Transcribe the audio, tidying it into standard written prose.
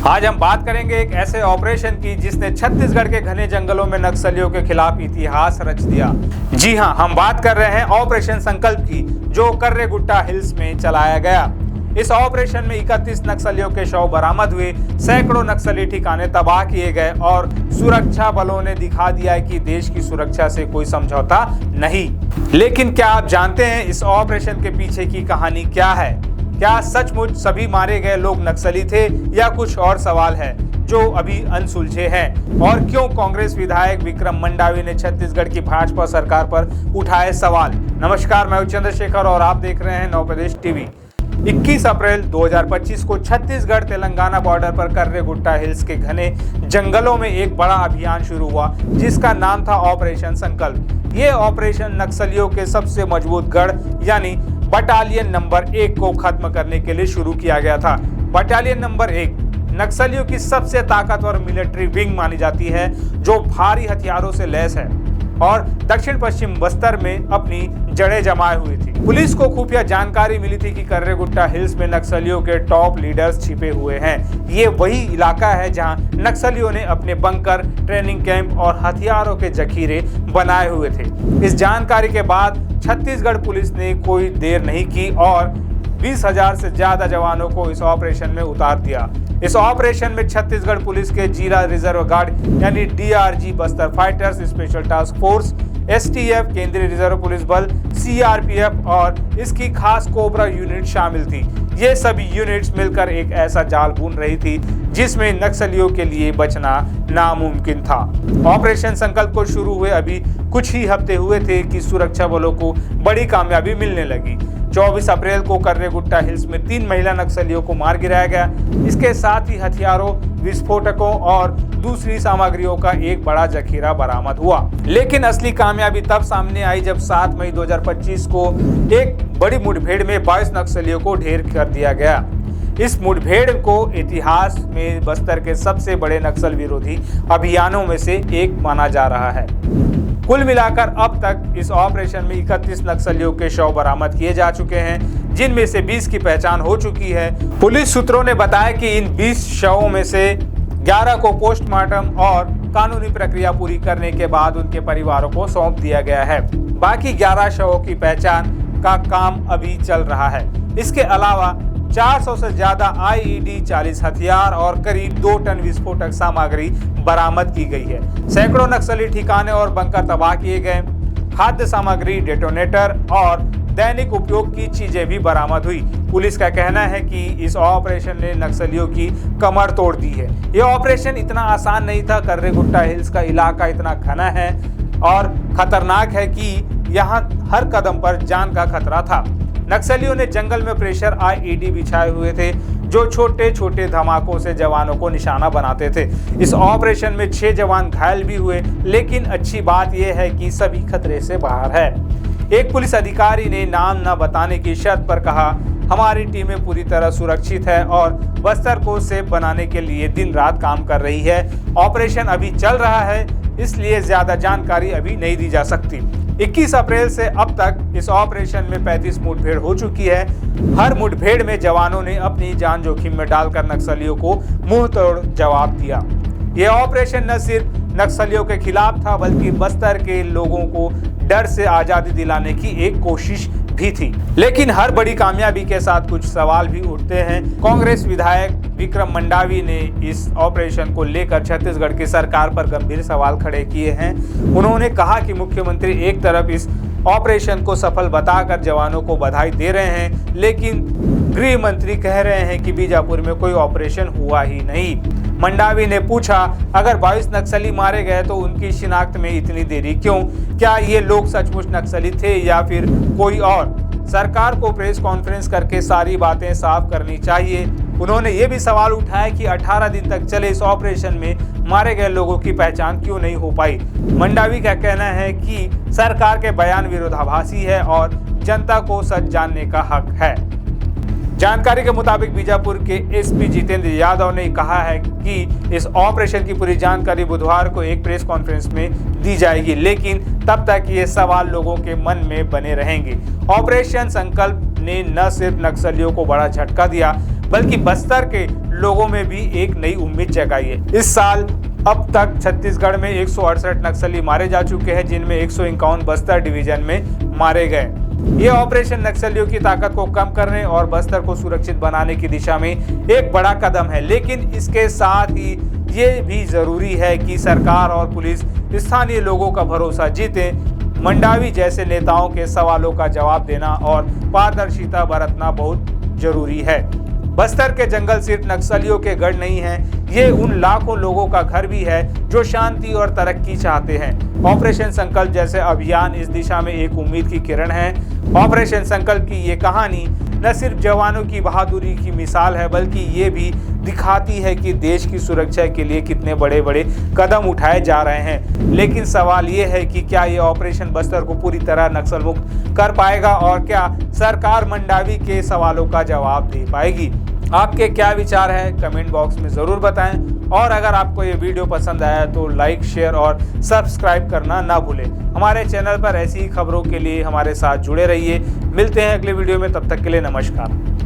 आज हम बात करेंगे एक ऐसे ऑपरेशन की जिसने छत्तीसगढ़ के घने जंगलों में नक्सलियों के खिलाफ इतिहास रच दिया। जी हां, हम बात कर रहे हैं ऑपरेशन संकल्प की, जो कर्रेगुट्टा हिल्स में चलाया गया। इस ऑपरेशन में 31 नक्सलियों के शव बरामद हुए, सैकड़ों नक्सली ठिकाने तबाह किए गए और सुरक्षा बलों ने दिखा दिया है कि देश की सुरक्षा से कोई समझौता नहीं। लेकिन क्या आप जानते हैं इस ऑपरेशन के पीछे की कहानी क्या है? क्या सचमुच सभी मारे गए लोग नक्सली थे या कुछ और सवाल है जो अभी अनसुलझे हैं? और क्यों कांग्रेस विधायक विक्रम मंडावी ने छत्तीसगढ़ की भाजपा सरकार पर उठाए सवाल? नमस्कार, मैं चंद्रशेखर और आप देख रहे हैं नवप्रदेश टीवी। 21 अप्रैल 2025 को छत्तीसगढ़ तेलंगाना बॉर्डर पर कर्रेगुट्टा हिल्स के घने जंगलों में एक बड़ा अभियान शुरू हुआ जिसका नाम था ऑपरेशन संकल्प। ये ऑपरेशन नक्सलियों के सबसे मजबूत गढ़ यानी बटालियन नंबर 1 को खत्म करने के लिए शुरू किया गया था। बटालियन नंबर 1 नक्सलियों की सबसे ताकतवर मिलिट्री विंग मानी जाती है, जो भारी हथियारों से लैस है और दक्षिण पश्चिम बस्तर में अपनी जड़ें जमाए हुई थी। पुलिस को खुफिया जानकारी मिली थी कि कर्रेगुट्टा हिल्स में नक्सलियों के टॉप लीडर्स छिपे हुए हैं। ये वही इलाका है जहां नक्सलियों ने अपने बंकर, ट्रेनिंग कैंप और हथियारों के जखीरे बनाए हुए थे। इस जानकारी के बाद छत्तीसगढ़ पुलिस ने कोई देर नहीं की और 20,000 से ज्यादा जवानों को इस ऑपरेशन में उतार दिया। इस ऑपरेशन में छत्तीसगढ़ पुलिस के जिला रिजर्व गार्ड यानी DRG, Bastar fighters, special task force, STF, केंद्रीय रिजर्व पुलिस बल, सीआरपीएफ और इसकी खास कोबरा यूनिट शामिल थी। ये सभी यूनिट्स मिलकर एक ऐसा जाल बुन रही थी जिसमें नक्सलियों के लिए बचना नामुमकिन था। ऑपरेशन संकल्प को शुरू हुए अभी कुछ ही हफ्ते हुए थे कि सुरक्षा बलों को बड़ी कामयाबी मिलने लगी। 24 अप्रैल को कर्रेगुट्टा हिल्स में 3 महिला नक्सलियों को मार गिराया गया। इसके साथ ही हथियारों, विस्फोटकों और दूसरी सामग्रियों का एक बड़ा जखीरा बरामद हुआ। लेकिन असली कामयाबी तब सामने आई जब 7 मई 2025 को एक बड़ी मुठभेड़ में 22 नक्सलियों को ढेर कर दिया गया। इस मुठभेड़ को इतिहास में बस्तर के सबसे बड़े नक्सल विरोधी अभियानों में से एक माना जा रहा है। कुल मिलाकर अब तक इस ऑपरेशन में 31 नक्सलियों के शव बरामद किए जा चुके हैं, जिनमें से 20 की पहचान हो चुकी है। पुलिस सूत्रों ने बताया कि इन 20 शवों में से 11 को पोस्टमार्टम और कानूनी प्रक्रिया पूरी करने के बाद उनके परिवारों को सौंप दिया गया है। बाकी 11 शवों की पहचान का काम अभी चल रहा है। इसके अलावा 400 से ज्यादा आईईडी, 40 हथियार और करीब 2 टन विस्फोटक सामग्री बरामद की गई है। सैकड़ों नक्सली ठिकाने और बंकर तबाह किए गए। खाद्य सामग्री, डेटोनेटर और दैनिक उपयोग की चीजें भी बरामद हुई। पुलिस का कहना है कि इस ऑपरेशन ने नक्सलियों की कमर तोड़ दी है। यह ऑपरेशन इतना आसान नहीं था। कर्रेगुट्टा हिल्स का इलाका इतना घना है और खतरनाक है कि यहाँ हर कदम पर जान का खतरा था। नक्सलियों ने जंगल में प्रेशर आईईडी बिछाए हुए थे, जो छोटे छोटे धमाकों से जवानों को निशाना बनाते थे। इस ऑपरेशन में 6 जवान घायल भी हुए, लेकिन अच्छी बात यह है कि सभी खतरे से बाहर है। एक पुलिस अधिकारी ने नाम न बताने की शर्त पर कहा, हमारी टीमें पूरी तरह सुरक्षित है और बस्तर को सेफ बनाने के लिए दिन रात काम कर रही है। ऑपरेशन अभी चल रहा है, इसलिए ज्यादा जानकारी अभी नहीं दी जा सकती। 21 अप्रैल से अब तक इस ऑपरेशन में 35 मुठभेड़ हो चुकी है। हर मुठभेड़ में जवानों ने अपनी जान जोखिम में डालकर नक्सलियों को मुंह तोड़ जवाब दिया। यह ऑपरेशन न सिर्फ नक्सलियों के खिलाफ था, बल्कि बस्तर के लोगों को डर से आजादी दिलाने की एक कोशिश भी थी। लेकिन हर बड़ी कामयाबी के साथ कुछ सवाल भी उठते हैं। कांग्रेस विधायक विक्रम मंडावी ने इस ऑपरेशन को लेकर छत्तीसगढ़ की सरकार पर गंभीर सवाल खड़े किए हैं। उन्होंने कहा कि मुख्यमंत्री एक तरफ इस ऑपरेशन को सफल बताकर जवानों को बधाई दे रहे हैं, लेकिन गृह मंत्री कह रहे हैं कि बीजापुर में कोई ऑपरेशन हुआ ही नहीं। मंडावी ने पूछा, अगर 22 नक्सली मारे गए तो उनकी शिनाख्त में इतनी देरी क्यों? क्या ये लोग सचमुच नक्सली थे या फिर कोई और? सरकार को प्रेस कॉन्फ्रेंस करके सारी बातें साफ करनी चाहिए। उन्होंने ये भी सवाल उठाया कि 18 दिन तक चले इस ऑपरेशन में मारे गए लोगों की पहचान क्यों नहीं हो पाई। मंडावी का कहना है कि सरकार के बयान विरोधाभासी है और जनता को सच जानने का हक है। जानकारी के मुताबिक बीजापुर के एसपी जितेंद्र यादव ने कहा है कि इस ऑपरेशन की पूरी जानकारी बुधवार को एक प्रेस कॉन्फ्रेंस में दी जाएगी, लेकिन तब तक ये सवाल लोगों के मन में बने रहेंगे। ऑपरेशन संकल्प ने न सिर्फ नक्सलियों को बड़ा झटका दिया, बल्कि बस्तर के लोगों में भी एक नई उम्मीद जगाई है। इस साल अब तक छत्तीसगढ़ में 168 नक्सली मारे जा चुके हैं, जिनमें 151 बस्तर डिवीजन में मारे गए। ये ऑपरेशन नक्सलियों की ताकत को कम करने और बस्तर को सुरक्षित बनाने की दिशा में एक बड़ा कदम है, लेकिन इसके साथ ही ये भी जरूरी है कि सरकार और पुलिस स्थानीय लोगों का भरोसा जीते। मंडावी जैसे नेताओं के सवालों का जवाब देना और पारदर्शिता बरतना बहुत जरूरी है। बस्तर के जंगल सिर्फ नक्सलियों के गढ़ नहीं हैं, ये उन लाखों लोगों का घर भी है जो शांति और तरक्की चाहते हैं। ऑपरेशन संकल्प जैसे अभियान इस दिशा में एक उम्मीद की किरण है। ऑपरेशन संकल्प की ये कहानी न सिर्फ जवानों की बहादुरी की मिसाल है, बल्कि ये भी दिखाती है कि देश की सुरक्षा के लिए कितने बड़े बड़े कदम उठाए जा रहे हैं। लेकिन सवाल ये है कि क्या ये ऑपरेशन बस्तर को पूरी तरह नक्सल मुक्त कर पाएगा और क्या सरकार मंडावी के सवालों का जवाब दे पाएगी? आपके क्या विचार है कमेंट बॉक्स में ज़रूर बताएं। और अगर आपको ये वीडियो पसंद आया तो लाइक, शेयर और सब्सक्राइब करना ना भूलें। हमारे चैनल पर ऐसी ही खबरों के लिए हमारे साथ जुड़े रहिए। मिलते हैं अगले वीडियो में, तब तक के लिए नमस्कार।